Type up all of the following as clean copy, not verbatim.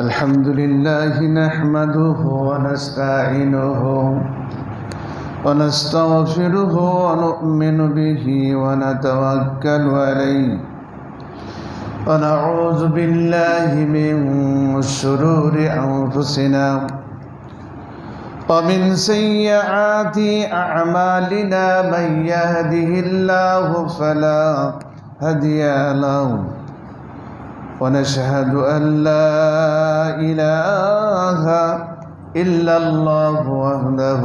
الحمد لله نحمده ونستعينه ونستغفره ونؤمن به ونتوكل عليه ونعوذ بالله من شرور أنفسنا ومن سيئات أعمالنا من يهده الله فلا هادي له ونشهد أن لا إله إلا الله وحده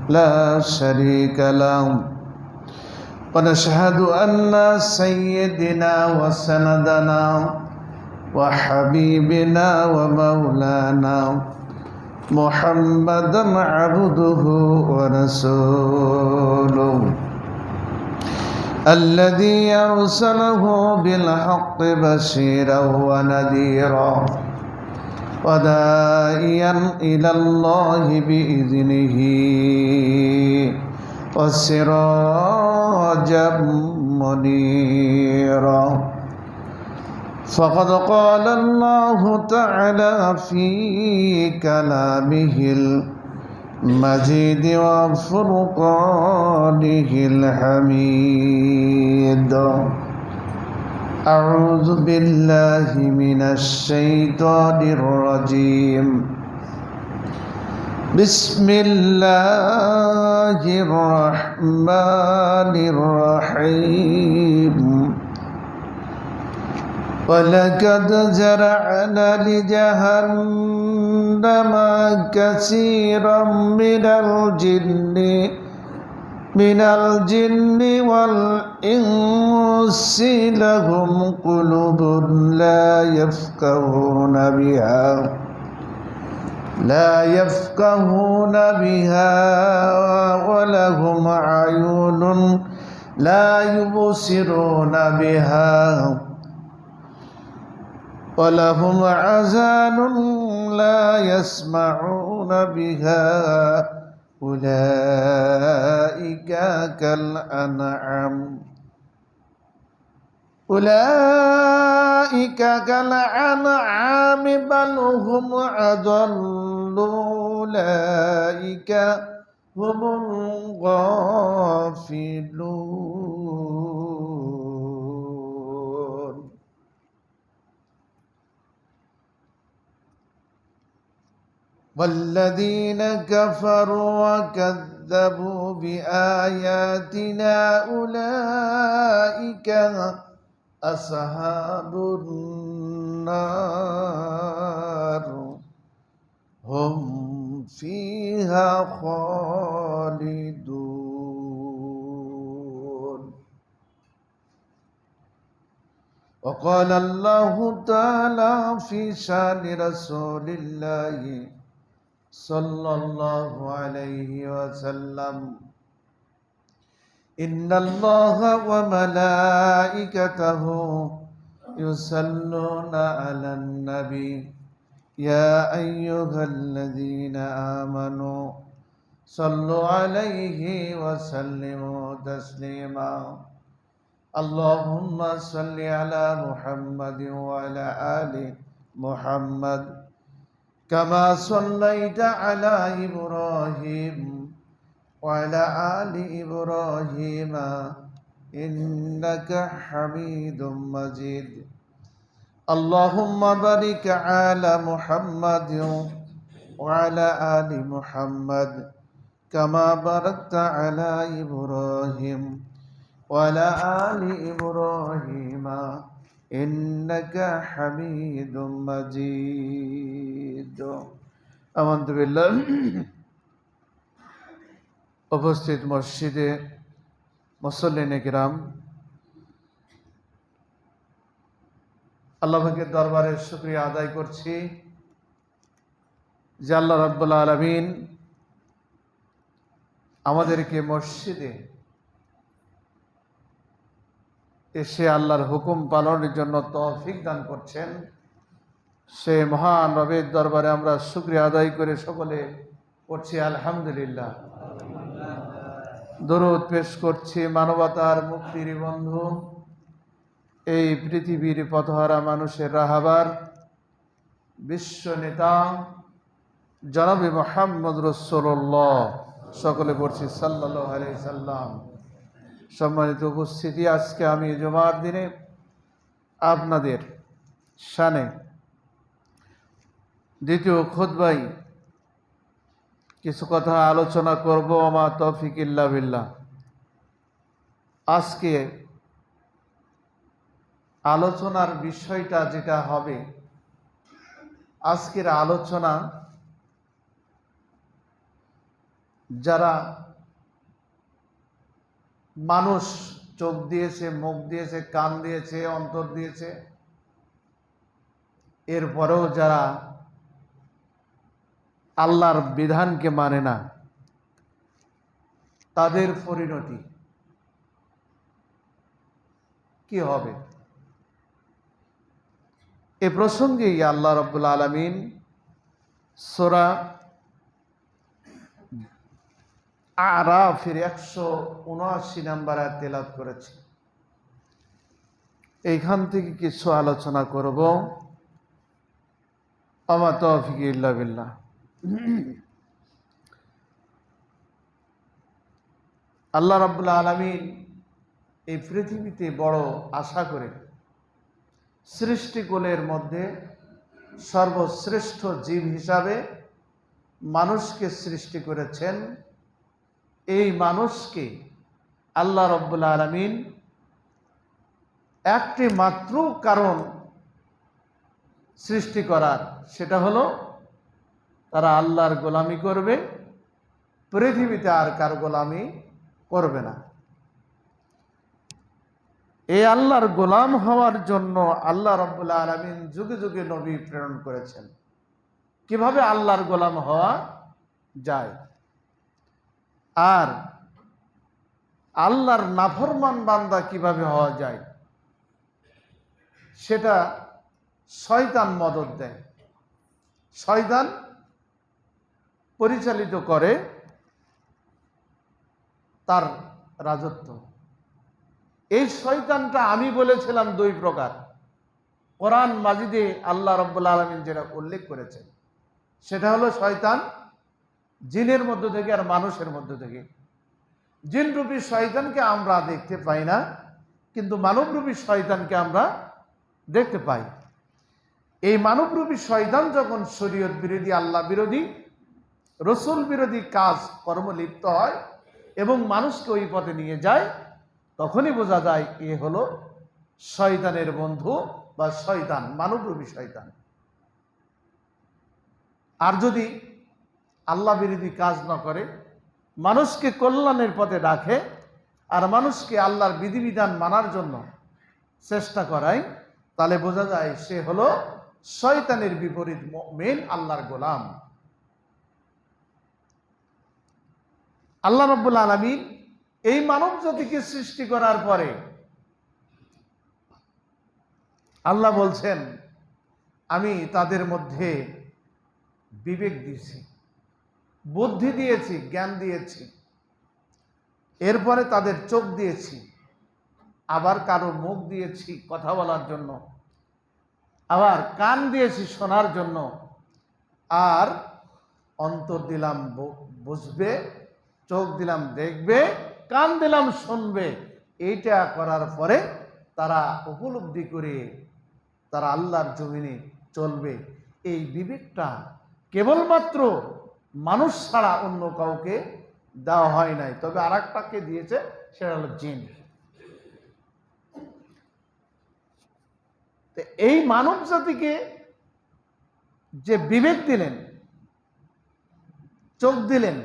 لا شريك له ونشهد أن سيدنا وسندنا وحبيبنا ومولانا محمدا عبده ورسوله الذي أرسله بالحق بشيرا ونذيرا وداعيا إلى الله بإذنه وسراجا منيرا فقد قال الله تعالى في كلامه المجيد وفرقانه الحميد أعوذ بالله من الشيطان الرجيم بسم الله الرحمن الرحيم ولقد زرعنا لجهنم كثيرا من الجن والإنس لهم قلوب لا يفقهون بها ولهم أعين لا يبصرون بها ولهم آذان لا يسمعون بها أولئك كالأنعام بل هم أضل أولئك هم الغافلون والذين كفروا وكذبوا بآياتنا أولئك أصحاب النار هم فيها خالدون وقال الله تعالى في شأن رسول الله صلى الله عليه وسلم إن الله وملائكته يصلون على النبي يا أيها الذين آمنوا صلوا عليه وسلموا تسليما اللهم صل على محمد وعلى آل محمد كما صليت على إبراهيم وعلى آل إبراهيم إنك حميد مجيد اللهم بارك على محمد وعلى آل محمد كما باركت على إبراهيم وعلى آل إبراهيم إنك حميد مجيد آمنت بالله উপস্থিত মসজিদে মুসল্লিন কিরাম, আল্লাহ পাকের দরবারে শুকরিয়া আদায় করছি যে আল্লাহ রাব্বুল আলামিন আমাদেরকে মসজিদে এসে আল্লাহর হুকুম পালনের জন্য তৌফিক দান করছেন। সে মহান রবের দরবারে আমরা শুকরিয়া আদায় করে সকলে পড়ছি আলহামদুলিল্লাহ। দরুদ পেশ করছি মানবতার মুক্তির বন্ধু এই পৃথিবীর পথহারা মানুষের রাহাবার বিশ্ব নেতা জনাবে মুহাম্মদ রাসূলুল্লাহ, সকলে পড়ছি সাল্লাল্লাহু আলাইহি সাল্লাম। সম্মানিত উপস্থিতি, আজকে আমি জুমার দিনে আপনাদের শানে দ্বিতীয় খুতবায় কিছু কথা আলোচনা করব। আমা তৌফিক ইল্লা বিল্লাহ। আজকে আলোচনার বিষয়টা যেটা হবে, আজকের আলোচনা যারা মানুষ চোখ দিয়েছে, মুখ দিয়েছে, কান দিয়েছে, অন্তর দিয়েছে, এরপরেও যারা আল্লাহর বিধানকে মানে না, তাদের পরিণতি কি হবে? এ প্রসঙ্গেই আল্লাহ রাব্বুল আলামিন সূরা আরাফের 179 নম্বর আয়াত তেলাওয়াত করেছে। এইখান থেকে কিছু আলোচনা করব। আমা তৌফিক ইল্লা বিল্লাহ। আল্লাহ রাব্বুল আলামিন এই পৃথিবীতে বড় আশা করে সৃষ্টিকুলের মধ্যে সর্বশ্রেষ্ঠ জীব হিসাবে মানুষকে সৃষ্টি করেছেন। এই মানুষকে আল্লাহ রাব্বুল আলামিন একটি মাত্র কারণ সৃষ্টি করার, সেটা হলো তারা আল্লাহর গোলামি করবে, পৃথিবীতে আর কার গোলামি করবে না। এই আল্লাহর গোলাম হওয়ার জন্য আল্লাহ রাব্বুল আলামিন যুগে যুগে নবী প্রেরণ করেছেন। কিভাবে আল্লাহর গোলাম হওয়া যায় আর আল্লাহর নাফরমান বান্দা কিভাবে হওয়া যায়, সেটা শয়তান মদদ দেয়, শয়তান পরিচালিত করে তার রাজত্ব। এই শয়তানটা আমি বলেছিলাম দুই প্রকার। কোরআন মাজিদে আল্লাহ রাব্বুল আলামিন যেটা উল্লেখ করেছেন, সেটা হলো শয়তান জিনের মধ্য থেকে আর মানুষের মধ্য থেকে। জিনরূপী শয়তানকে আমরা দেখতে পাই না, কিন্তু মানবরূপী শয়তানকে আমরা দেখতে পাই। এই মানবরূপী শয়তান যখন শরীয়ত বিরোধী, আল্লাহ বিরোধী, রসুল বিরোধী কাজ কর্ম লিপ্ত হয় এবং মানুষকে ওই পথে নিয়ে যায়, তখনই বোঝা যায় এ হলো শয়তানের বন্ধু বা শয়তান, মানবরূপী শয়তান। আর যদি আল্লাহ বিরোধী কাজ না করে, মানুষকে কল্যাণের পথে রাখে আর মানুষকে আল্লাহর বিধিবিধান মানার জন্য চেষ্টা করায়, তাহলে বোঝা যায় সে হলো শয়তানের বিপরীত মুমিন, আল্লাহর গোলাম। আল্লাহ রাব্বুল আলামিন এই মানব জাতিকে সৃষ্টি করার পরে আল্লাহ বলছেন, আমি তাদের মধ্যে বিবেক দিয়েছি, বুদ্ধি দিয়েছি, জ্ঞান দিয়েছি, এরপরে তাদের চোখ দিয়েছি, আবার কারো মুখ দিয়েছি কথা বলার জন্য, আবার কান দিয়েছি শোনার জন্য, আর অন্তর দিলাম বুঝবে, চোখ দিলাম দেখবে, কান দিলাম শুনবে। এইটা করার পরে তারা উপলব্ধি করে তারা আল্লাহর জমিনে চলবে। এই বিবেকটা কেবলমাত্র মানুষ ছাড়া অন্য কাউকে দেওয়া হয় নাই, তবে আর একটাকে দিয়েছে, সেটা হলো জিন। এই মানব জাতিকে যে বিবেক দিলেন, চোখ দিলেন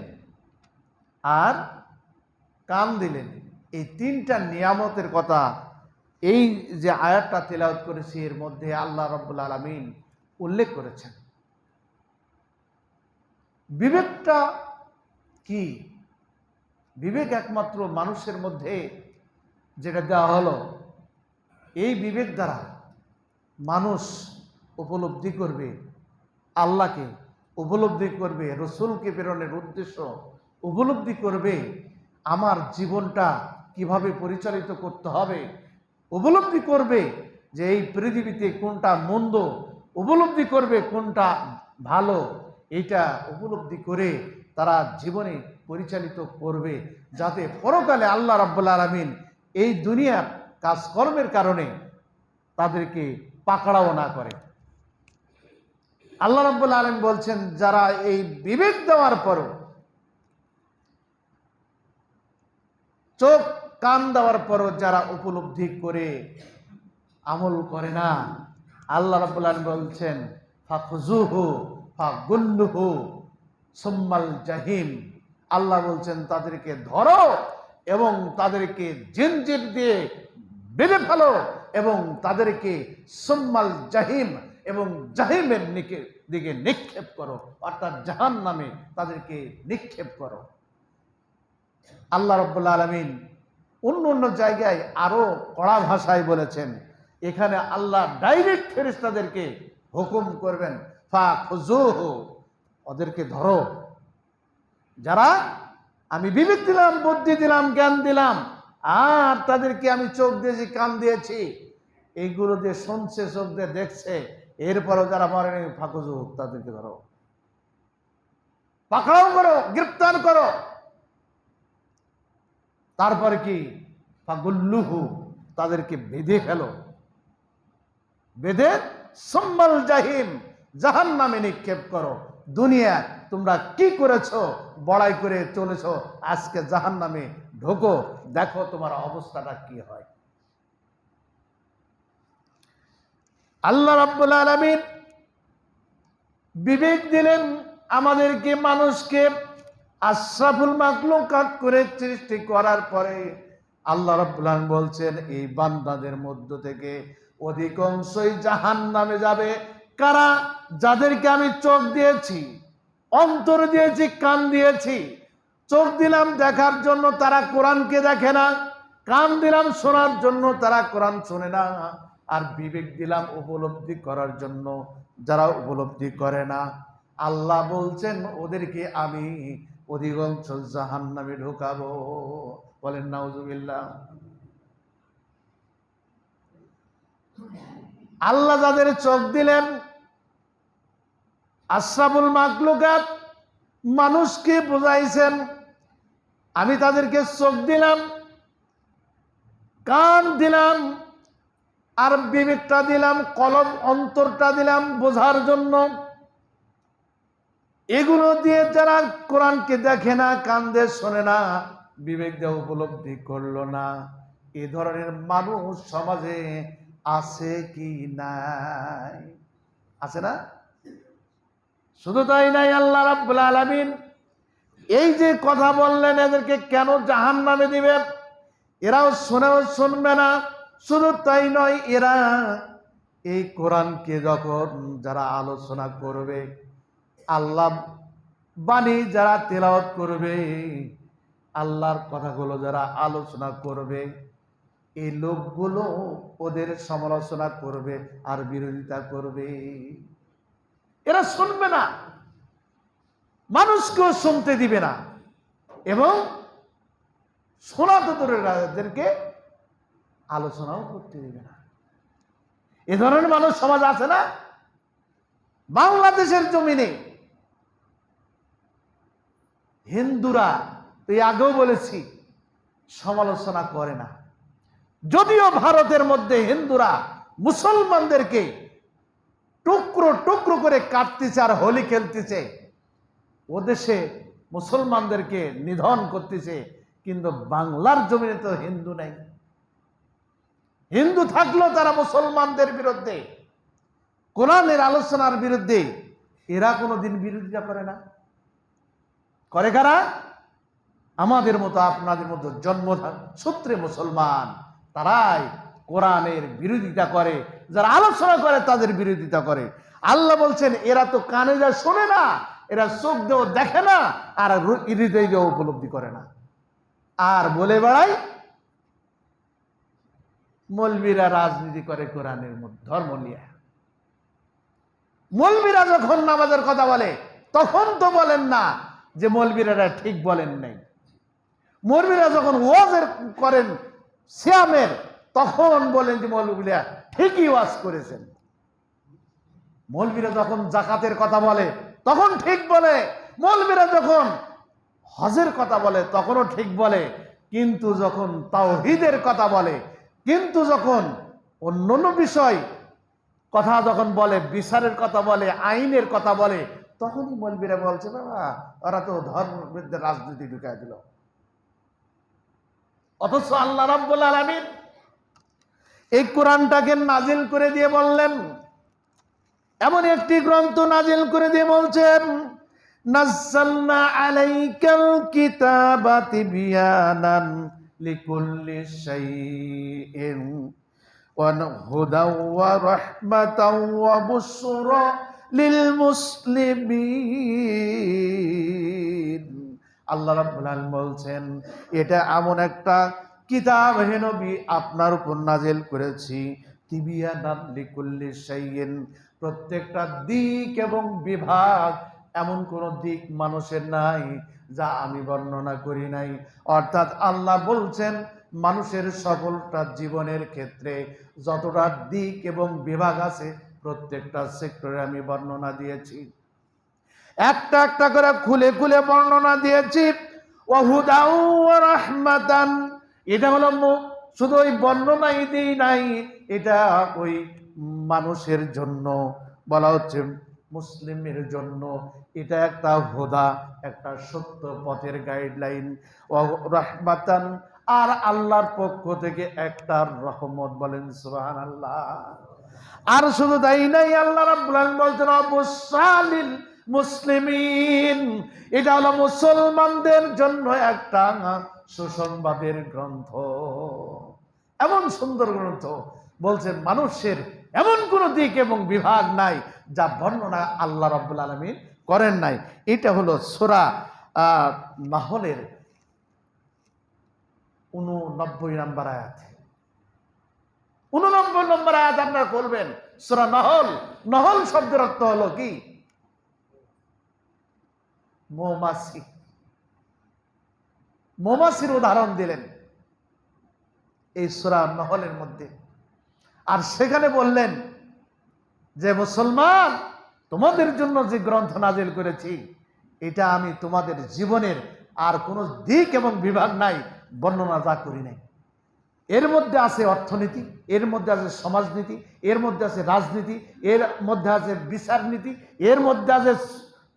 আর কান দিলেন, এই তিনটা নিয়ামতের কথা এই যে আয়াতটা তেলাওয়াত করেছি এর মধ্যে আল্লাহ রাব্বুল আলামিন উল্লেখ করেছেন। বিবেকটা কি? বিবেক একমাত্র মানুষের মধ্যে যেটা দেওয়া হলো, এই বিবেক দ্বারা মানুষ উপলব্ধি করবে আল্লাহকে, উপলব্ধি করবে রসুলকে প্রেরণের উদ্দেশ্য, উপলব্ধি করবে আমার জীবনটা কিভাবে পরিচালিত করতে হবে, উপলব্ধি করবে যে এই পৃথিবীতে কোনটা মন্দ, উপলব্ধি করবে কোনটা ভালো, এটা উপলব্ধি করে তারা জীবনে পরিচালিত করবে, যাতে পরকালে আল্লাহ রাব্বুল আলামিন এই দুনিয়ার কাজকর্মের কারণে তাদেরকে পাকড়াও না করে। আল্লাহ রাব্বুল আলামিন বলছেন, যারা এই বিবেক দেওয়ার পরও, চোখ কান দেওয়ার পরও যারা উপলব্ধি করে আমল করে না, আল্লাহ রাব্বুল আলামিন বলছেন ফাখুযুহু ফাগুল্লুহু সুম্মাল জাহিম। আল্লাহ বলছেন তাদেরকে ধরো এবং তাদেরকে জিনজির দিয়ে বেঁধে ফেলো এবং তাদেরকে সুম্মাল জাহিম এবং জাহিমের দিকে নিক্ষেপ করো, অর্থাৎ জাহান্নামে তাদেরকে নিক্ষেপ করো। আল্লাহ রাব্বুল আলামিন অন্য অন্য জায়গায় আরো কড়া ভাষায় বলেছেন, এখানে আল্লাহ ডাইরেক্ট ফেরেশতাদেরকে হুকুম করবেন ফাখুযুহু, ওদেরকে ধরো। যারা আমি বিবেক দিলাম, বুদ্ধি দিলাম, জ্ঞান দিলাম, আর তাদেরকে আমি চোখ দিয়েছি, কান দিয়েছি, এইগুলো দিয়ে শুনছে, চোখ দিয়ে দেখছে, এরপরও যারা মরেনি, ফাখুযুহু, তাদেরকে ধরো, পাকড়াও করো, গ্রেফতার করো। তারপরে কি ফাগুল্লুহু, তাদেরকে বেঁধে ফেলো, বেঁধে সুম্মাল জাহিম, জাহান্নামে নিক্ষেপ করো। দুনিয়া তোমরা কি করেছো, বড়াই করে চলেছো, আজকে জাহান্নামে ঢোকো, দেখো তোমার অবস্থাটা কি হয়। আল্লাহ রাব্বুল আলামিন বিবেক দিলেন আমাদেরকে, মানুষকে আশরাফুল মাখলুকাত করে সৃষ্টি করার পরে আল্লাহ রাব্বুল আলামিন বলছেন এই বান্দাদের মধ্য থেকে অধিকাংশই জাহান্নামে যাবে। কারা? যাদেরকে আমি চোখ দিয়েছি, অন্তর দিয়েছি, কান দিয়েছি। চোখ দিলাম দেখার জন্য, তারা কোরআনকে দেখে না। কান দিলাম শোনার জন্য, তারা কোরআন শোনে না। আর বিবেক দিলাম উপলব্ধি করার জন্য, যারা উপলব্ধি করে না। আল্লাহ বলছেন ওদেরকে আমি অধিকাংশ জাহান্নামে ঢোকাবো। বলেন নাউজুবিল্লাহ। আল্লাহ যাদের চোখ দিলেন, আশরাফুল মাখলুকাত মানুষকে বুঝাইছেন, আমি তাদেরকে চোখ দিলাম, কান দিলাম, আর বিবেকটা দিলাম, কলব অন্তরটা দিলাম বোঝার জন্য। এগুলো দিয়ে যারা কোরআনকে দেখে না, কান দিয়ে শোনে না, বিবেক দিয়ে উপলব্ধি করলো না, এ ধরনের মানুষ সমাজে আছে কি নাই? আছে না? শুধু তাই নাই, আল্লাহ রাব্বুল আলামিন এই যে কথা বললেন, এদেরকে কেন জাহান্নামে দিবে, এরাও শুনেও শুনবে না। শুধু তাই নয়, এরা এই কোরআনকে যখন যারা আলোচনা করবে, আল্লাহ বাণী যারা তেলাওয়াত করবে, আল্লাহর কথাগুলো যারা আলোচনা করবে, এই লোকগুলো ওদের সমালোচনা করবে আর বিরোধিতা করবে। এরা শুনবে না, মানুষকেও শুনতে দিবে না, এবং শোনা তো দূরের, এদেরকে আলোচনাও করতে দিবে না। এ ধরনের মানুষ সমাজ আছে না? বাংলাদেশের জমিনে হিন্দুরা, এই আগেও বলেছি, সমালোচনা করে না। যদিও ভারতের মধ্যে হিন্দুরা মুসলমানদেরকে টুকরো টুকরো করে কাটতেছে আর হোলি খেলতেছে, ও দেশে মুসলমানদেরকে নিধন করতেছে, কিন্তু বাংলার জমিনে তো হিন্দু নাই। হিন্দু থাকলেও তারা মুসলমানদের বিরুদ্ধে, কোরআনের আলোচনার বিরুদ্ধে এরা কোনোদিন বিরোধিতা করে না। করে কারা? আমাদের মতো, আপনাদের মতো জন্মসূত্রে মুসলমান, তারাই কোরআনের বিরোধিতা করে। যারা আলোচনা করে তাদের বিরোধিতা করে। আল্লাহ বলছেন এরা তো কানে যা শোনে না, এরা চোখ দিয়েও দেখে না, আর হৃদয় দিয়েও উপলব্ধি করে না, আর বলে বেড়ায় মৌলবীরা রাজনীতি করে কোরআনের মধ্যে ধর্ম নিয়ে। মৌলবীরা যখন নামাজের কথা বলে, তখন তো বলেন না যে মৌলবীরা ঠিক বলেন নাই। মৌলবীরা যখন ওয়াজ করেন সিয়ামের, তখন বলেন যে মৌলবীরা ঠিকই ওয়াজ করেছেন। মৌলবীরা যখন জাকাতের কথা বলে তখন ঠিক বলে, মৌলবীরা যখন হজের কথা বলে তখনও ঠিক বলে, কিন্তু যখন তাওহীদের কথা বলে, কিন্তু যখন অন্যান্য বিষয় কথা যখন বলে, বিচারের কথা বলে, আইনের কথা বলে, তখনই মৌলবীরা বলছে বাবা ওরা তো ধর্মের রাজনীতি ঢুকায় দিল। অথচ আল্লাহ রাব্বুল আলামিন এই কোরআনটাকে নাজিল করে দিয়ে বললেন, এমন একটি গ্রন্থ নাজিল করে দিয়ে বলছেন নাযালনা আলাইকাল কিতাবা তিবয়ানান লিকুল্লি শাইইন ওয়া হুদাও ওয়া রাহমাতাও ওয়া বুশরা লিল মুসলিমিন। আল্লাহ রাব্বুল আলামিন বলছেন এটা এমন একটা কিতাব হে নবী আপনার উপর নাজিল করেছি, তিবিয়ানান লিকুল্লি শাইইন, প্রত্যেকটা দিক এবং বিভাগ, এমন কোন দিক মানুষের নাই যা আমি বর্ণনা করি নাই। অর্থাৎ আল্লাহ বলছেন মানুষের সকলটা জীবনের ক্ষেত্রে যতটা দিক এবং বিভাগ আছে প্রত্যেকটা সেক্টরে আমি বর্ণনা দিয়েছি, একটা একটা করে খুলে খুলে বর্ণনা দিয়েছি। ওয়া হুদাও ওয়া রাহমাতান, এটা হলো শুধু ওই বর্ণনাই দিই নাই, এটা ওই মানুষের জন্য বলা হচ্ছে, মুসলিমের জন্য এটা একটা হুদা, একটা সত্য পথের গাইডলাইন। ওয়া রাহমাতান, আর আল্লাহর পক্ষ থেকে একটা রহমত, বলেন সুবহানাল্লাহ। আর শুধু তাই নাই, আল্লাহ রাব্বুল আলামিন বলছেন অবুসালিল মুসলিমিন, এটা হলো মুসলমানদের জন্য একটা সুসংবাদের গ্রন্থ। এমন সুন্দর গ্রন্থ, বলছেন মানুষের এমন কোন দিক এবং বিভাগ নাই যা বর্ণনা আল্লাহ রাব্বুল আলামিন করেন নাই। এটা হলো সূরা নাহলের 89 নম্বর আয়াত। 89 নম্বর আয়াত আপনারা বলবেন সূরা নাহল। নাহল শব্দের অর্থ হলো কি? মৌমাছি। মৌমাছির উদাহরণ দিলেন এই সূরা নাহলের মধ্যে। আর সেখানে বললেন যে মুসলমান, তোমাদের জন্য যে গ্রন্থ নাজিল করেছি এটা আমি তোমাদের জীবনের আর কোনো দিক এবং বিভাগ নাই বর্ণনা যা করি নাই। এর মধ্যে আছে অর্থনীতি, এর মধ্যে আছে সমাজনীতি, এর মধ্যে আছে রাজনীতি, এর মধ্যে আছে বিচার নীতি, এর মধ্যে আছে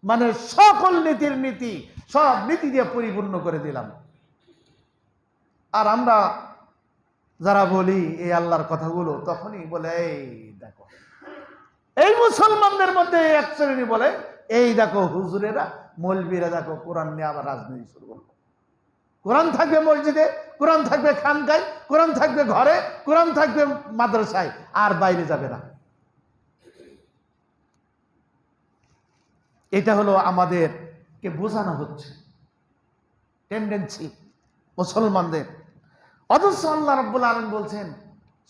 মানে সকল নীতির নীতি, সব নীতি দিয়ে পরিপূর্ণ করে দিলাম। আর আমরা যারা বলি এই আল্লাহর কথাগুলো, তখনই বলে এই দেখো, এই মুসলমানদের মধ্যে এক শ্রেণী বলে এই দেখো হুজুরেরা, মৌলবীরা দেখো কোরআন নিয়ে আবার রাজনীতি শুরু করলো। কোরআন থাকবে মসজিদে, কোরআন থাকবে খানকায়, কোরআন থাকবে ঘরে, কোরআন থাকবে মাদ্রাসায়, আর বাইরে যাবে না। এটা হলো আমাদেরকে বোঝানো হচ্ছে টেন্ডেন্সি মুসলমানদের। অথচ আল্লাহ রাব্বুল আলামিন বলছেন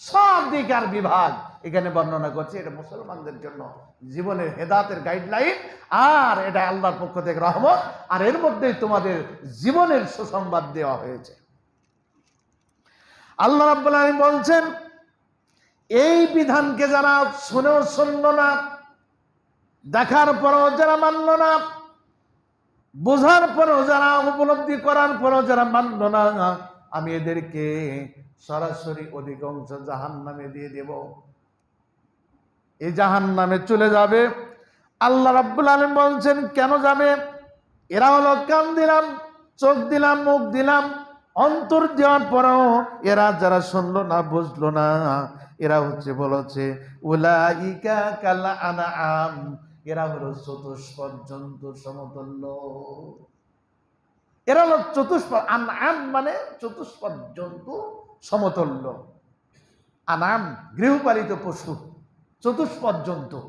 সব দিক আর বিভাগ এখানে বর্ণনা করছে, এটা মুসলমানদের জন্য জীবনের হেদায়েতের গাইডলাইন, আর এটা আল্লাহর পক্ষ থেকে রহমত, আর এর মধ্যেই তোমাদের জীবনের সুসংবাদ দেওয়া হয়েছে। আল্লাহ রাব্বুল আলামিন বলছেন এই বিধানকে যারা শুনেও শুনল না, দেখার পরও যারা মানল না, বোঝার পরও যারা, উপলব্ধি করার পরও যারা মানল না, আমি এদেরকে সরাসরি অধিকাংশ জাহান্নামে দিয়ে দেব। এই জাহান্নামে চলে যাবে। আল্লাহ রাব্বুল আলামিন বলছেন কেন যাবে? এরা হলো কান দিলাম, চোখ দিলাম, মুখ দিলাম, অন্তর দেওয়ার পরেও এরা যারা শুনলো না, বুঝলো না, এরা হচ্ছে বলেছে উলাইকা কাল আনআম, এরা হলো চতুষ্পদ জন্তুর সমতুল্য। এরা হলো চতুষ্পদ, আনআম মানে চতুষ্পদ জন্তু সমতুল্য। আনাম গৃহপালিত পশু, চতুষ্পদ জন্তু।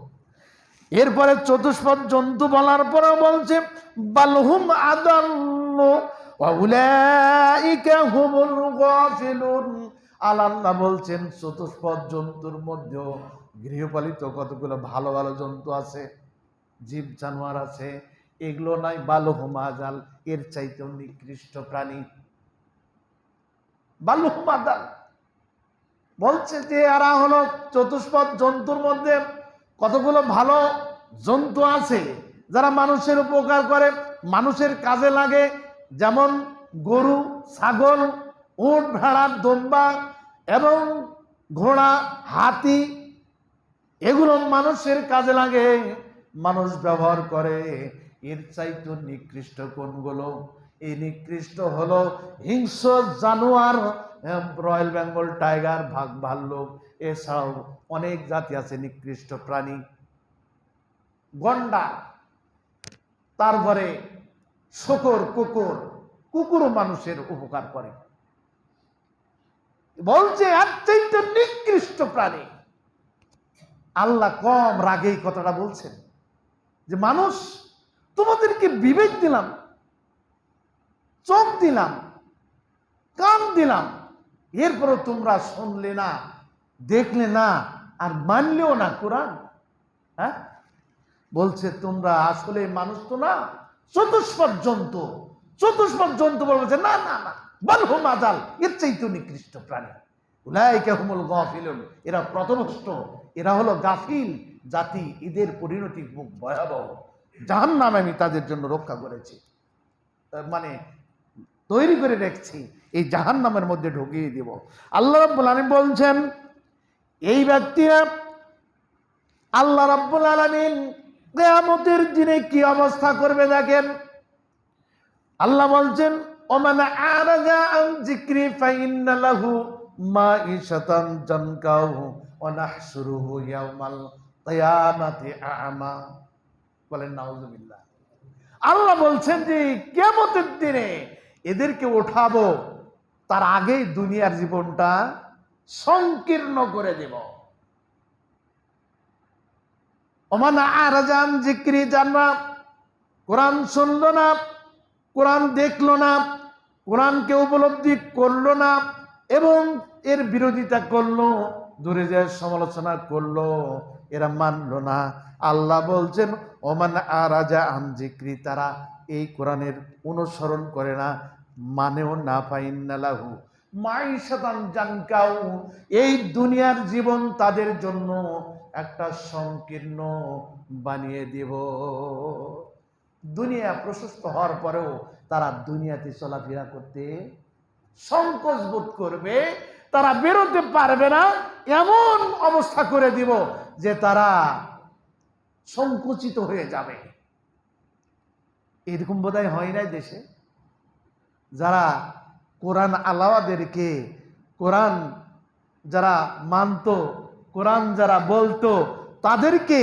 এরপরে চতুষ্পদ জন্তু বলার পরে বলছে বালহুম আদাল্লু ওয়া উলাইকা হুমুল গাফিলুন। আল্লাহ বলছেন চতুষ্পদ জন্তুর মধ্যেও গৃহপালিত কতগুলো ভালো ভালো জন্তু আছে, জীব জানোয়ার আছে, এগুলো নাই বালহুম আদাল, এর চাইতেও নিকৃষ্ট প্রাণী। বালহুম আদাল, বলছে যে এরা হলো চতুষ্পদ জন্তুর মধ্যে কতগুলো ভালো জন্তু আছে যারা মানুষের উপকার করে, মানুষের কাজে লাগে, যেমন গরু, ছাগল, উট, ভেড়া, দম্বা এবং ঘোড়া, হাতি, এগুলো মানুষের কাজে লাগে, মানুষ ব্যবহার করে। এর চাইতে নিকৃষ্ট কোনগুলো? এই নিকৃষ্ট হলো হিংস্র জানোয়ার, রয়্যাল বেঙ্গল টাইগার, বাঘ, ভাল্লুক, এছাড়াও অনেক জাতি আছে নিকৃষ্ট প্রাণী, গন্ডা, তারপরে শূকর, কুকুর। কুকুরও মানুষের উপকার করে। বলছে এর চাইতে নিকৃষ্ট প্রাণী। আল্লাহ কম রাগেই কথাটা বলছেন যে মানুষ, তোমাদেরকে বিবেক দিলাম, চোখ দিলাম, কান দিলাম, এরপরও তোমরা শুনলে না, দেখলে না, আর মানলেও না কোরআন। হ্যাঁ, বলছে তোমরা আসলে মানুষ তো না, চতুষ্পদ জন্তু। চতুষ্পদ জন্তু বলছে না না না, বালহুম আযাল, এর চাইতে নিকৃষ্ট প্রাণী। উলাইকা হুমুল গাফিলুন, এরা পথভ্রষ্ট, এরা হলো গাফিল জাতি। এদের পরিণতি খুব ভয়াবহ। জাহান্নাম আমি তাদের জন্য রক্ষা করেছি, মানে তৈরি করে রেখেছি, এই জাহান্নামের মধ্যে ঢুকিয়ে দেব। আল্লাহ রাব্বুল আলামিন বলছেন এই ব্যক্তিরা, আল্লাহ রাব্বুল আলামিন কিয়ামতের দিনে কি অবস্থা করবে দেখেন। আল্লাহ বলছেন ওমান আরাজা আন যিকরি ফাইন্না লাহু মাঈশাতান জানকাহু ওয়া নাহশুরুহু ইয়াওমাল কিয়ামাতি আ'মা। বলেন নাউযুবিল্লাহ। আল্লাহ বলছেন যে কিয়ামতের দিনে এদেরকে ওঠাবো, তার আগেই দুনিয়ার জীবনটা সংকীর্ণ করে দেব। ওমান আরাজা আন যিকরি, জাননা কোরআন শুনলো না, কোরআন দেখলো না, কোরআনকে উপলব্ধি করলো না এবং এর বিরোধিতা করলো, দূরে যায় সমালোচনা করলো, এরা মানলো না। আল্লাহ বলছেন ওমান আরাজা আন যিকরি, তারা এই কোরআনের অনুসরণ করে না, মানেও না, ফাইন্না লাহু মাঈশাতান জানকাউ, এই দুনিয়ার জীবন তাদের জন্য একটা সংকীর্ণ বানিয়ে দেব। দুনিয়া প্রশস্ত হওয়ার পরেও তারা দুনিয়াতে চলাফেরা করতে সংকোচ বোধ করবে, তারা বেরোতে পারবে না, এমন অবস্থা করে দিব যে তারা সংকুচিত হয়ে যাবে। এরকম বোধহয় হয় নাই দেশে? যারা কোরআন আলাওয়াদেরকে, কোরআন যারা মানত, কোরআন যারা বলতো, তাদেরকে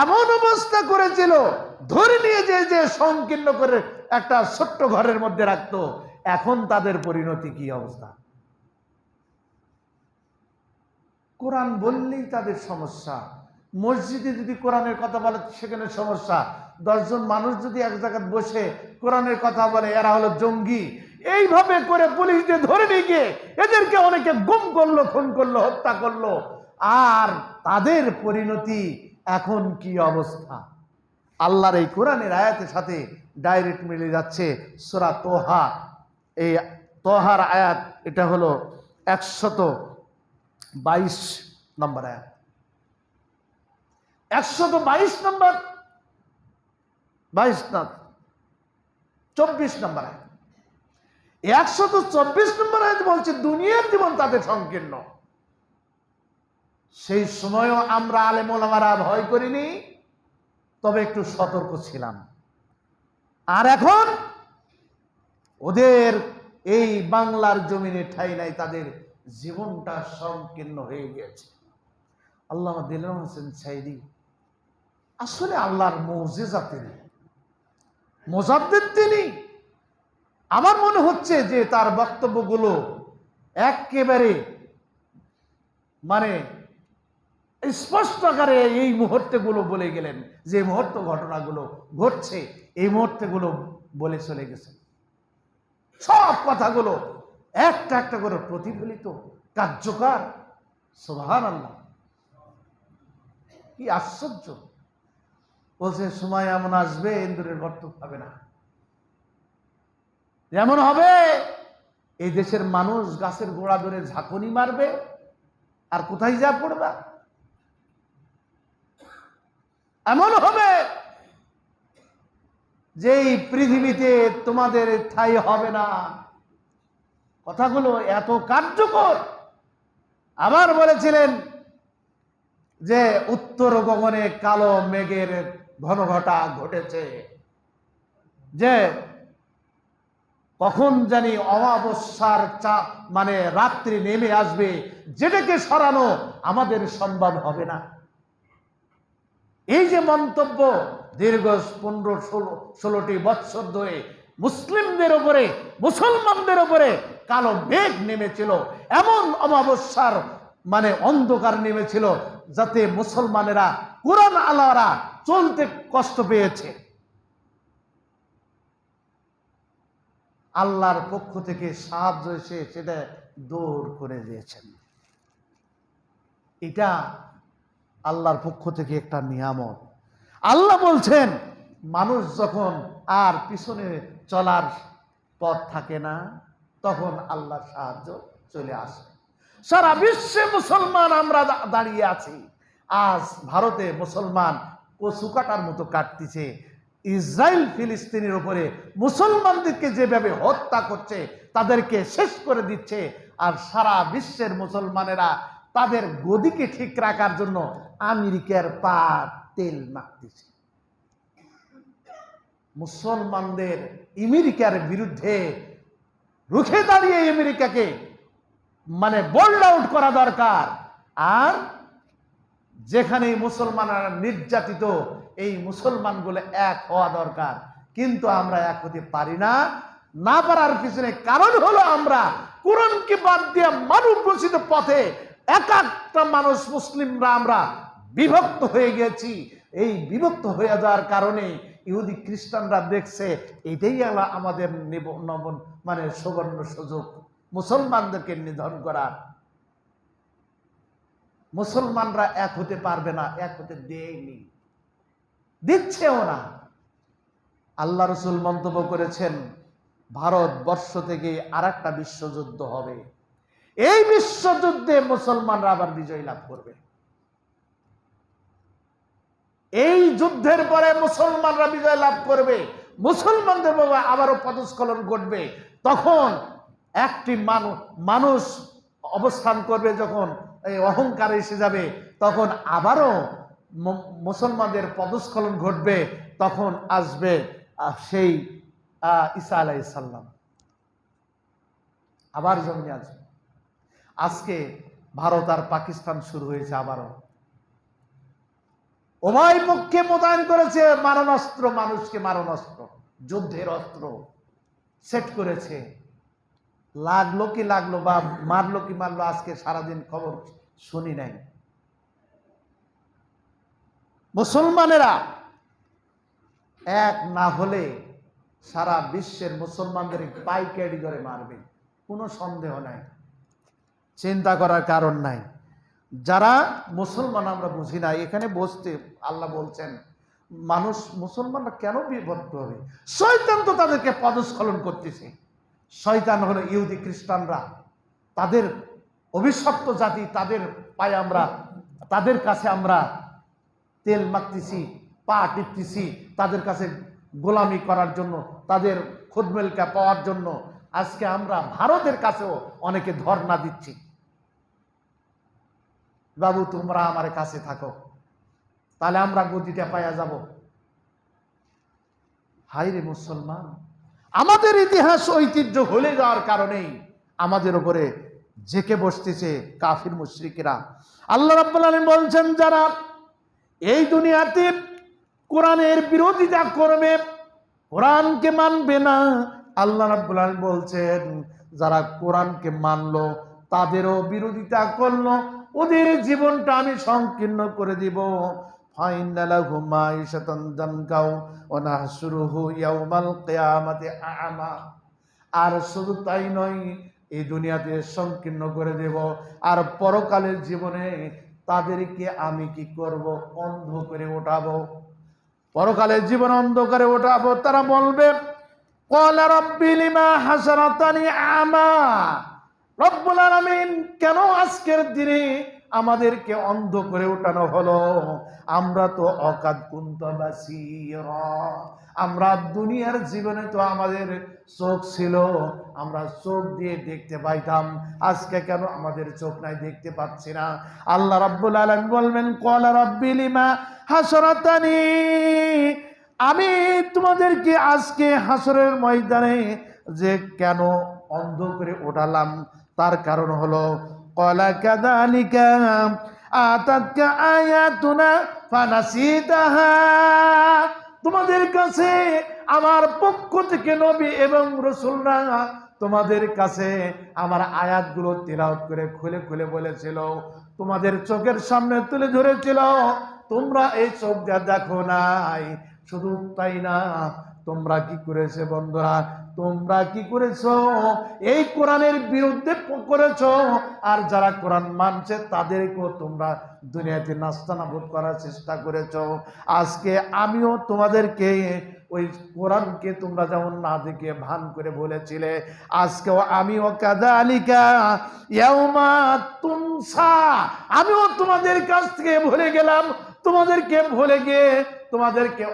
এমন অবস্থা করেছিল, ধরে নিয়ে যে সংকীর্ণ করে একটা ছোট্ট ঘরের মধ্যে রাখতো। এখন তাদের পরিণতি কি অবস্থা? কোরআন বললেই তাদের সমস্যা। মসজিদে যদি কোরআনের কথা বলে সেখানে সমস্যা। 10 জন মানুষ যদি এক জায়গায় বসে কোরআনের কথা বলে এরা হলো জঙ্গি। এইভাবে করে পুলিশ দিয়ে ধরে নিয়ে গিয়ে এদেরকে অনেকে গুম করলো, খুন করলো, হত্যা করলো। আর তাদের পরিণতি এখন কি অবস্থা? আল্লাহর এই কোরআনের আয়াতের সাথে ডাইরেক্ট মিলে যাচ্ছে সূরা তোহা। এই তোহার আয়াত, এটা হলো 122 নম্বর আয়াত, 122 নম্বর, 22 না 24 নম্বর আয়াত। 124 নম্বর আয়াত বলছে দুনিয়ার জীবন তাদের সংকীর্ণ। সেই সময়ও আমরা আলেম ওলামারা ভয় করিনি, তবে একটু সতর্ক ছিলাম। আর এখন ওদের এই বাংলার জমিনে ঠাঁই নাই, তাদের জীবনটা সংকীর্ণ হয়ে গেছে। আল্লামা দিলরুম হোসেন সাইদি আসলে আল্লাহর মুজিজা, তিনি মুজাদ্দিদ, তিনি, আমার মনে হচ্ছে যে তার বক্তব্যগুলো একেবারে মানে স্পষ্ট আকারে এই মুহূর্তগুলো বলে গেলেন, যে মুহূর্ত ঘটনাগুলো ঘটছে এই মুহূর্তগুলো বলে চলে গেছে। সব কথাগুলো একটা একটা করে প্রতিফলিত, কার্যকর। সুবহানাল্লাহ, কি আশ্চর্য! বলছে সময় এমন আসবে ইন্দুরের গর্ত পাবে না, এমন হবে এই দেশের মানুষ গাছের গোড়া ধরে ঝাঁকুনি মারবে, আর কোথায় যা পড়বা? এমন হবে যে এই পৃথিবীতে তোমাদের ঠাঁই হবে না। কথাগুলো এত কার্যকর। আবার বলেছিলেন যে উত্তর গগনে কালো মেঘের ঘনঘটা ঘটেছে, যে কখন জানি অমাবস্যার মানে রাত্রি নেমে আসবে, যেটাকে সরানো আমাদের সম্ভব হবে না। এই যে মন্তব্য দীর্ঘ 15-16টি বৎসর ধরে মুসলিমদের উপরে, মুসলমানদের উপরে কালো মেঘ নেমেছিল, এমন অমাবস্যার মানে অন্ধকার নেমেছিল যাতে মুসলমানেরা, কুরআন আলারা চলতে কষ্ট পেয়েছে। আল্লাহর পক্ষ থেকে সাহায্য এসে সেটা দূর করে দিয়েছেন। এটা আল্লাহর পক্ষ থেকে একটা নিয়ামত। আল্লাহ বলছেন মানুষ যখন আর পিছনে চলার পথ থাকে না, তখন আল্লাহর সাহায্য চলে আসে। সারা বিশ্বে মুসলমান আমরা দাঁড়িয়ে আছি। আজ ভারতে মুসলমান কচু কাটার মতো কাটতেছে। ইসরায়েল ফিলিস্তিনের উপরে মুসলমানদেরকে যেভাবে হত্যা করছে, তাদেরকে শেষ করে দিচ্ছে, আর সারা বিশ্বের মুসলমানেরা তাদের গদিকে ঠিক রাখার জন্য আমেরিকার পা তেল মাখতেছে। মুসলমানদের আমেরিকার বিরুদ্ধে রুখে দাঁড়িয়ে আমেরিকাকে মানে বোল্ড আউট করা দরকার। আর যেখানে মুসলমানরা নির্যাতিত, এই মুসলমানগুলো এক হওয়া দরকার। কিন্তু আমরা এক হতে পারি না। না পারার পিছনে কারণ হলো আমরা কোরআনকে বাদ দিয়ে মানব রচিত পথে একটা মানুষ মুসলিমরা আমরা বিভক্ত হয়ে গেছি। এই বিভক্ত হয়ে যাওয়ার কারণে ইহুদি খ্রিস্টানরা দেখছে এটাই আমাদের মানে সুবর্ণ সুযোগ মুসলমানদেরকে নিধন করার। মুসলমানরা এক হতে পারবে না, এক হতে দেয়নি, দিচ্ছেও না। আল্লাহ রসুল মন্তব্য করেছেন ভারতবর্ষ থেকে আরেকটা বিশ্বযুদ্ধ হবে। এই বিশ্বযুদ্ধে মুসলমানরা আবার বিজয় লাভ করবে। এই যুদ্ধের পরে মুসলমানরা বিজয় লাভ করবে, মুসলমানদের আবারও পদস্খলন ঘটবে। তখন একটি মানুষ অবস্থান করবে, যখন এই অহংকার এসে যাবে, তখন আবারও মুসলমানদের পদস্খলন ঘটবে। তখন আসবে সেই ঈসা আলাইহিস সালাম, আবার জন্মে আসবে। আজকে ভারত আর পাকিস্তান শুরু হয়েছে আবারও। উভয় পক্ষে মোতায়েন করেছে মারণাস্ত্র, মানুষকে মারণাস্ত্র, যুদ্ধের অস্ত্র সেট করেছে। লাগলো কি লাগলো বা মারলো কি মারলো, আজকে সারাদিন খবর শুনি নাই। মুসলমানেরা এক না হলে সারা বিশ্বের মুসলমানদের পাইকারি করে মারবে, কোনো সন্দেহ নাই, চিন্তা করার কারণ নাই। যারা মুসলমান আমরা বুঝি না, এখানে বসতে আল্লাহ বলছেন মানুষ মুসলমানরা কেন বিভক্ত হবে? শয়তান তো তাদেরকে পদস্খলন করতেছে। শয়তান হলো ইহুদি খ্রিস্টানরা, তাদের অভিশপ্ত জাতি, তাদের পায়ে আমরা, তাদের কাছে আমরা তেল মাখতেছি, পা টিপতেছি, তাদের কাছে গোলামি করার জন্য, তাদের খুদমেলকা পাওয়ার জন্য। আজকে আমরা ভারতের কাছেও অনেকে ধর্ণা দিচ্ছি, বাবু তোমরা আমার কাছে থাকো, তাহলে আমরা গদিটা পাইয়া যাব। হাই রে মুসলমান, আমাদের ইতিহাস ঐতিহ্য ভুলে যাওয়ার কারণেই আমাদের উপরে জেকে বসতেছে কাফির মুশরিকরা। আল্লাহ রাব্বুল আলামিন বলছেন যারা এই দুনিয়াতে কোরআনের বিরোধিতা করবে, কোরআনকে মানবে না, আল্লাহ রাব্বুল আলামিন বলছেন যারা কোরআনকে মানলো তাদেরও বিরোধিতা করলো, ওদের জীবনটা আমি সংকীর্ণ করে দিব। ফাইন্না লাহুম মাঈশাতান দানকাও ওয়া নাহশুরুহু ইয়াওমাল কিয়ামাতি আ'মা। আর শুধু তাই নয়, এই দুনিয়াতে সংকীর্ণ করে দেব, আর পরকালের জীবনে তাদেরকে আমি কি করব? অন্ধ করে ওঠাবো। পরকালের জীবন অন্ধকারে ওঠাবো। তারা বলবে ক্বালা রাব্বি লিমা হাসারাতানি আমা, রব্বুল আলামিন কেন আজকের দিনে আমাদেরকে অন্ধ করে উঠানো হলো। আমরা তো অকাদ কুনতা বাসীরা, আমরা দুনিয়ার জীবনে তো আমাদের চোখ ছিল, আমরা চোখ দিয়ে দেখতে পাইতাম, আজকে কেন আমাদের চোখ নাই, দেখতে পাচ্ছি না। আল্লাহ রাব্বুল আলামিন বলবেন ক্বালা রাব্বি লিমা হাসরাতানি, আমি তোমাদেরকে আজকে হাসরের ময়দানে যে কেন অন্ধ করে ওঠালাম, তার কারণ হলো ক্বালা কাযালিকা আতাতকা আয়াতুনা ফানাসিতাহা, তোমাদের কাছে আমার পক্ষ থেকে নবী এবং রাসূলরা তোমাদের কাছে আমার আয়াতগুলো তিলাওয়াত করে খুলে খুলে বলেছিল, তোমাদের চোখের সামনে তুলে ধরেছিল, তোমরা এই চোখ দিয়ে দেখো নাই। শুধু তাই না, তোমরা কি করেছে বন্ধুরা, তোমরা কি করেছো, এই কোরআনের বিরুদ্ধে করেছো, আর যারা কোরআন মানছে তাদেরকেও তোমরা দুনিয়াতে নাস্তানাবুদ করার চেষ্টা করেছো। আজকে আমিও তোমাদেরকে ওই কোরআনকে তোমরা যেমন না দেখে ভান করে বলেছিলে, আজকেও আমিও কাযালিকা ইয়াউমা তুনসা, আমিও তোমাদের কাছ থেকে ভুলে গেলাম, তোমাদেরকে ভুলে গিয়ে তোমাদেরকে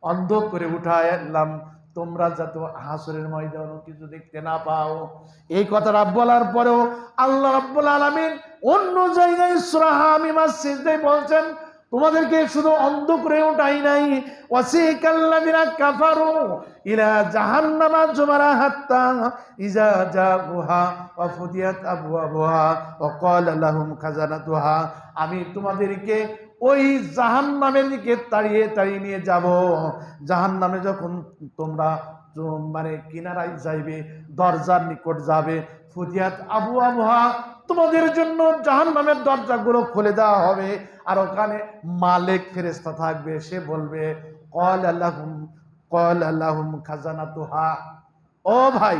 অন্ধ করে উঠায় আনলাম, তোমরা যাতে হাসরের ময়দানে কিছু দেখতে না পাও। এই কথাটা বলার পরেও আল্লাহ রাব্বুল আলামিন অন্য জায়গায় সূরা হামিমার সিজদায় বলছেন, তোমাদেরকে শুধু অন্ধ করে উঠাই নাই, ওয়াসিকাল্লাযিনা কাফারু ইলা জাহান্নামা যুমারা হাত্তা ইজা জাউহা ওয়া ফুতিহাত আবওয়াবুহা ওয়া ক্বালা লাহুম খাজানাতুহা, আমি তোমাদেরকে ওই জাহান্নামের দিকে তাড়িয়ে তাড়িয়ে নিয়ে যাব। জাহান্নামে যখন তোমরা মানে কিনারায় যাইবে, দরজার নিকট যাবে, ফুতিহাত আবওয়াবুহা, তোমাদের জন্য জাহান্নামের দরজাগুলো খুলে দেওয়া হবে, আর ওখানে মালিক ফেরেশতা থাকবে, সে বলবে ক্বালা লাহুম খাজানাতুহা, ও ভাই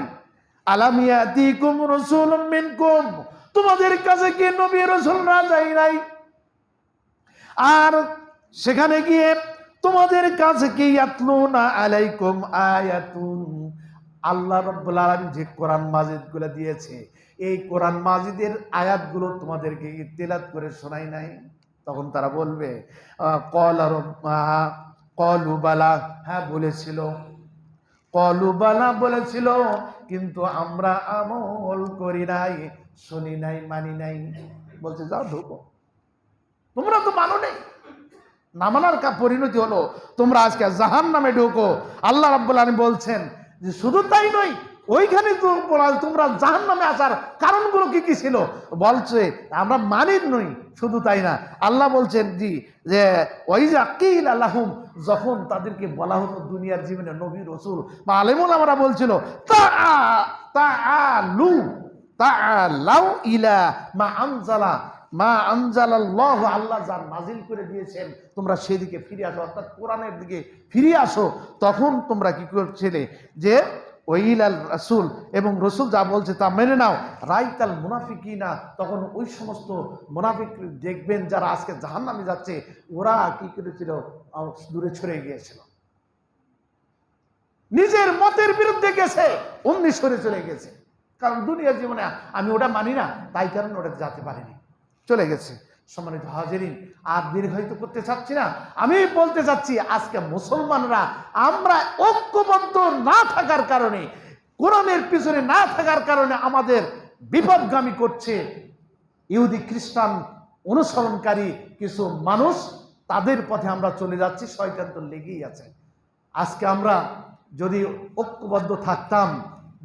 আলাম ইয়াতিকুম রাসূলুম মিনকুম, তোমাদের কাছে কি নবী রাসূল না যায় নাই? আর সেখানে গিয়ে তোমাদের কাছে কি ইয়াতলুনা আলাইকুম আয়াতুন, আল্লাহ রাব্বুল আলামিন যে কোরআন মাজিদ গুলো দিয়েছে, এই কোরআন মাজিদের আয়াতগুলো তোমাদেরকে তেলাওয়াত করে শোনাই নাই? তখন তারা বলবে ক্বালু বালা, হ্যাঁ বলেছিল, ক্বালু বালা বলেছিল, কিন্তু আমরা আমল করি নাই, শুনি নাই, মানি নাই। বলছে যাও ঢোকো, তোমরা তো মানো নাই, না মানার পরিণতি হলো তোমরা আজকে জাহান্নামে ঢোকো। আল্লাহ রাব্বুল আলামিন বলছেন যে শুধু তাই নয়, ওইখানে তো তোমরা জাহান্নামে আসার কারণগুলো কি কি ছিল, বলছে আমরা মানি নই। শুধু তাই না, আল্লাহ বলছেন জি যে ওয়াইজা কিলা লাহুম, যখন তাদেরকে বলা হতো দুনিয়ার জীবনে নবী রাসূল বা আলেম ওলামারা বলছিল তাআলাউ ইলা মা আনজালাল্লাহু, আল্লাহ যা নাজিল করে দিয়েছেন তোমরা সেদিকে ফিরে আসো, অর্থাৎ কোরআনের দিকে ফিরে আসো। তখন তোমরা কি করছিলে যে ওইলাল রাসূল, এবং রসুল যা বলছে তা মেনে নাও। রাইতাল মুনাফিকিনা, তখন ওই সমস্ত মুনাফিক দেখবেন যারা আজকে জাহান্নামে যাচ্ছে, ওরা কি করেছিল, দূরে ছড়ে গিয়েছিল, নিজের মতের বিরুদ্ধে গেছে, অমনি সরে চলে গেছে, কারণ দুনিয়ার জীবনে আমি ওটা মানি না, তাই কারণে ওটা যেতে পারিনি, চলে গেছে। সম্মানিত হাজিরিন, আর দীর্ঘায়িত করতে চাচ্ছি না, আমি বলতে চাচ্ছি আজকে মুসলমানরা আমরা ঐক্যবদ্ধ না থাকার কারণে, কোরআনের পিছনে না থাকার কারণে আমাদের বিপদগামী করছে ইহুদি খ্রিস্টান অনুসরণকারী কিছু মানুষ, তাদের পথে আমরা চলে যাচ্ছি, শয়তান তো লেগেই আছে। আজকে আমরা যদি ঐক্যবদ্ধ থাকতাম,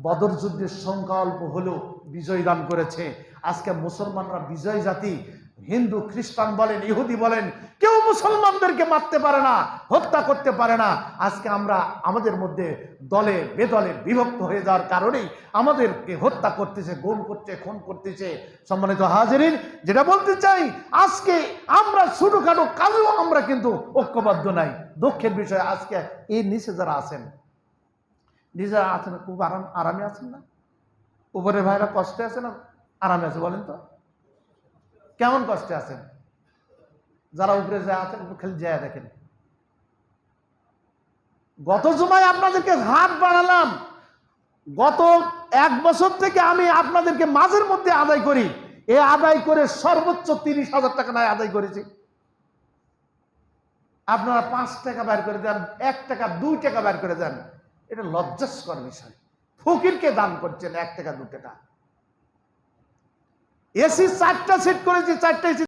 বদর যুদ্ধের সংখ্যা অল্প হলেও বিজয় দান করেছে। আজকে মুসলমানরা বিজয় জাতি, হিন্দু খ্রিস্টান বলেন ইহুদি বলেন, কেউ মুসলমানদেরকে মারতে পারে না, হত্যা করতে পারে না। আজকে আমরা আমাদের মধ্যে দলে বেদলে বিভক্ত হয়ে যাওয়ার কারণেই আমাদেরকে হত্যা করতেছে, গুম করছে, খুন করতেছে। সম্মানিত হাজিরিন, যেটা বলতে চাই, আজকে আমরা ছোটখাটো কাজেও আমরা কিন্তু ঐক্যবদ্ধ নাই। দুঃখের বিষয়, আজকে এই নিচে যারা আছেন, নিজেরা আছেন খুব আরামে আছেন না? উপরের ভাইরা কষ্টে আছে না আরামে আছে? বলেন তো কেমন কষ্টে আছেন? যারা উপরে যায় আছেন খালি যায় দেখেন। গত জুমায় আপনাদেরকে হাত বাড়ালাম, গত 1 বছর থেকে আমি আপনাদেরকে মাঝের মধ্যে আদায় করি, এ আদায় করে সর্বোচ্চ 30,000 টাকা নয় আদায় করেছি। আপনারা 5 টাকা বের করে দেন, 1 টাকা 2 টাকা বের করে দেন, এটা লজ্জাস্কর বিষয়। ফকিরকে দান করছেন 1 টাকা 2 টাকা। এসি 4টা সেট করেছি, 4টা এসি